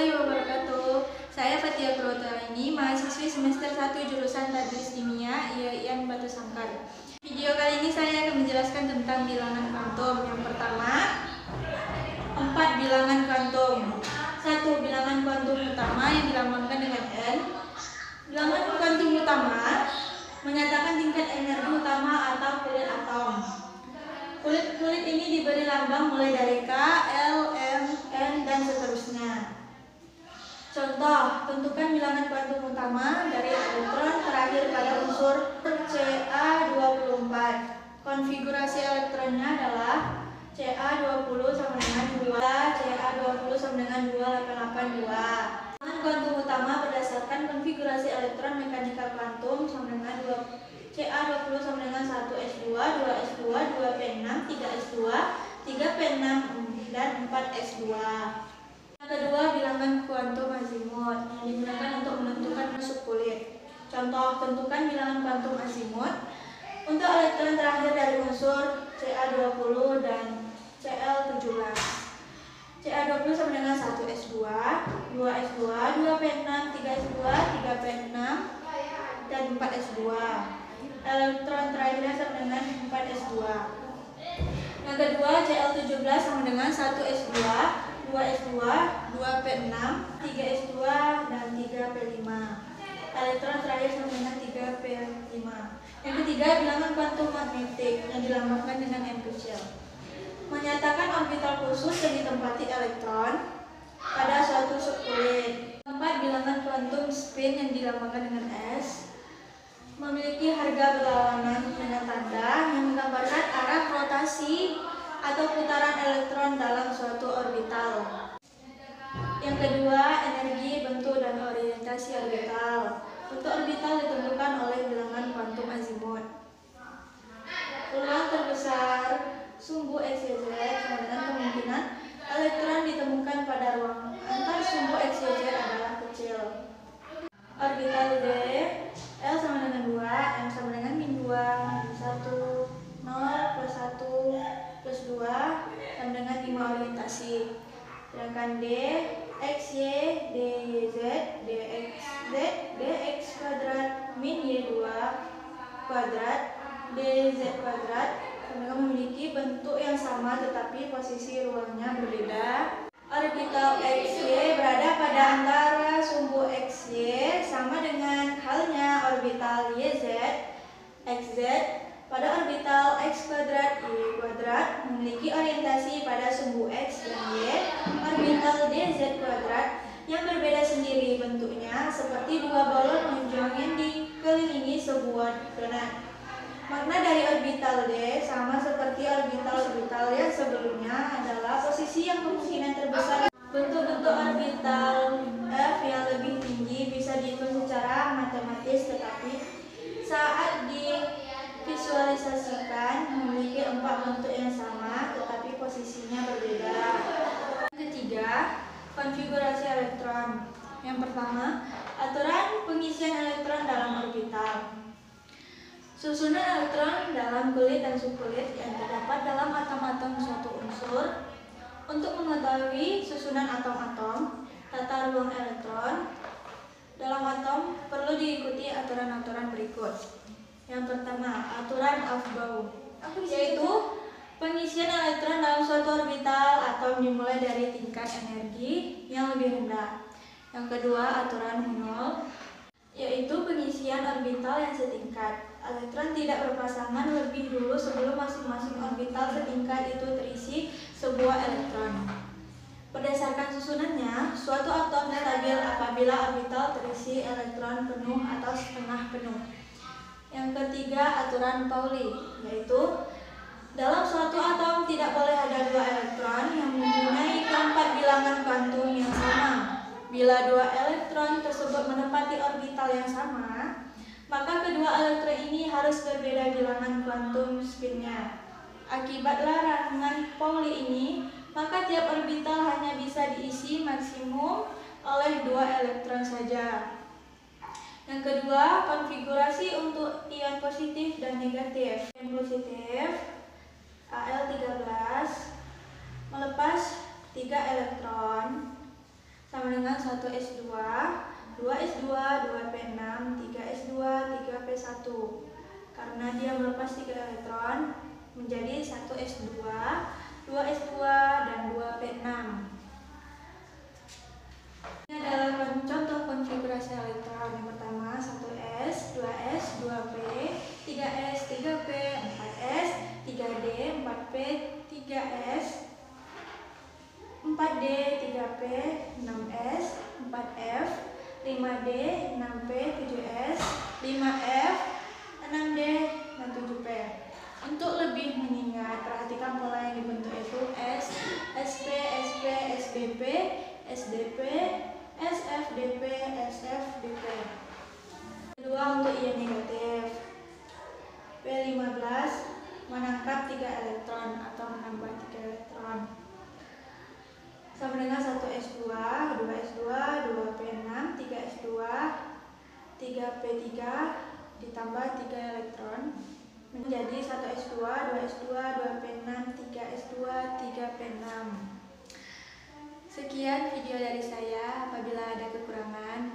warahmatullahi wabarakatuh. Saya Fatia Purwotalaini, mahasiswi semester 1 jurusan Tadris Kimia IAIN Batu Sangkar. Video kali ini saya akan menjelaskan tentang bilangan kuantum. Yang pertama, 4 bilangan kuantum. 1. Bilangan kuantum utama yang dilambangkan dengan N. Bilangan kuantum utama menyatakan tingkat energi utama atau kulit atom. Kulit ini diberi lambang mulai dari K, L, M, N, dan seterusnya. Contoh, tentukan bilangan kuantum utama dari elektron terakhir pada unsur Ca24. Konfigurasi elektronnya adalah Ca20 sama dengan 2, Ca20 sama dengan 288. Bilangan kuantum utama berdasarkan konfigurasi elektron mekanikal kuantum sama dengan 2. Ca20 sama dengan 1s2, 2s2, 2p6, 3s2, 3p6, dan 4s2. Yang kedua, bilangan kuantum azimut yang digunakan untuk menentukan masuk kulit. Contoh, tentukan bilangan kuantum azimut untuk elektron terakhir dari unsur Ca20 dan Cl17. Ca20 sama dengan 1s2, 2s2, 2p6, 3s2, 3p6, dan 4s2. Elektron terakhirnya sama dengan 4s2. Yang kedua, Cl17 sama dengan 1s2, 2s2, 2p6, 3s2, dan 3p5. Elektron terakhir sama dengan 3p5. Yang ketiga, bilangan kuantum magnetik yang dilambangkan dengan M kecil. Menyatakan orbital khusus yang ditempati elektron pada suatu subkulit. 4. Bilangan kuantum spin yang dilambangkan dengan S. Memiliki harga berlawanan dengan tanda yang menggambarkan arah rotasi atau putaran elektron dalam suatu orbital. Yang kedua, energi, bentuk, dan orientasi orbital. Untuk orbital ditentukan oleh bilangan kuantum azimut. Peluang terbesar sumbu XYZ sama dengan kemungkinan elektron ditemukan pada ruang antar sumbu XYZ adalah kecil. Orbital D, L sama dengan 2, M sama dengan min 2, min 1, 0, plus 1, plus 2, sama dengan 5 orientasi. Sedangkan D, X, Y, D, Y, Z, DX, Z, DX kuadrat, min Y2 kuadrat, DZ kuadrat, sama dengan memiliki bentuk yang sama tetapi posisi ruangnya berbeda. Orbital XY berada pada antara sumbu XY sama dengan halnya orbital YZ, XZ. Pada orbital X kuadrat, Y kuadrat memiliki orientasi pada sumbu X dan Y. Orbital DZ kuadrat yang berbeda sendiri bentuknya seperti dua balon menunjang yang dikelilingi sebuah donat. Makna dari orbital D sama seperti orbital-orbital yang sebelumnya adalah posisi yang kemungkinan terbesar. Bentuk-bentuk orbital F yang lebih tinggi bisa dihitung secara matematis, tetapi saat divisualisasikan memiliki 4 bentuk yang sama tetapi posisinya berbeda. Ketiga, konfigurasi elektron. Yang pertama, aturan pengisian elektron dalam orbital. Susunan elektron dalam kulit dan subkulit yang terdapat dalam atom-atom suatu unsur. Untuk mengetahui susunan atom-atom, tata ruang elektron dalam atom perlu diikuti aturan-aturan berikut. Yang pertama, aturan Aufbau, yaitu pengisian elektron dalam suatu orbital atom dimulai dari tingkat energi yang lebih rendah. Yang kedua, aturan Hubble, yaitu pengisian orbital yang setingkat. Elektron tidak berpasangan lebih dulu sebelum masing-masing orbital setingkat itu terisi sebuah elektron. Berdasarkan susunannya, suatu atom stabil apabila orbital terisi elektron penuh atau setengah penuh. Yang ketiga, aturan Pauli, yaitu dalam suatu atom tidak boleh ada 2 elektron yang mempunyai keempat bilangan kuantum yang sama. Bila 2 elektron tersebut menempati orbital yang sama, maka kedua elektron ini harus berbeda bilangan kuantum spinnya. Akibat larangan Pauli ini, maka tiap orbital hanya bisa diisi maksimum oleh 2 elektron saja. Yang kedua, konfigurasi untuk ion positif dan negatif. Ion positif, Al13, melepas 3 elektron sama dengan 1s2, 2s2, 2p6, 3s2, 3p1. Karena dia melepas 3 elektron menjadi 1s2, 2s2, dan 2p6. Ini adalah contoh konfigurasi elektron. Yang pertama 1s, 2s, 2p, 3s, 3p, 4s, 3d, 4p, 3s, 4d, 3p, 6s, 4f, 5d, 6p, 7s, 5f, 6d, dan 7p. Untuk lebih mengingat, perhatikan pola yang dibentuk itu S, SP, SP, SBP, SDP, SFDP, SFDP. Kedua, untuk ion negatif, P15 menangkap 3 elektron atau menambah 3 elektron. Sama dengan 1s2, 2s2, 2p6, 3s2, 3p3 ditambah 3 elektron menjadi 1s2, 2s2, 2p6, 3s2, 3p6. Sekian video dari saya. Apabila ada kekurangan,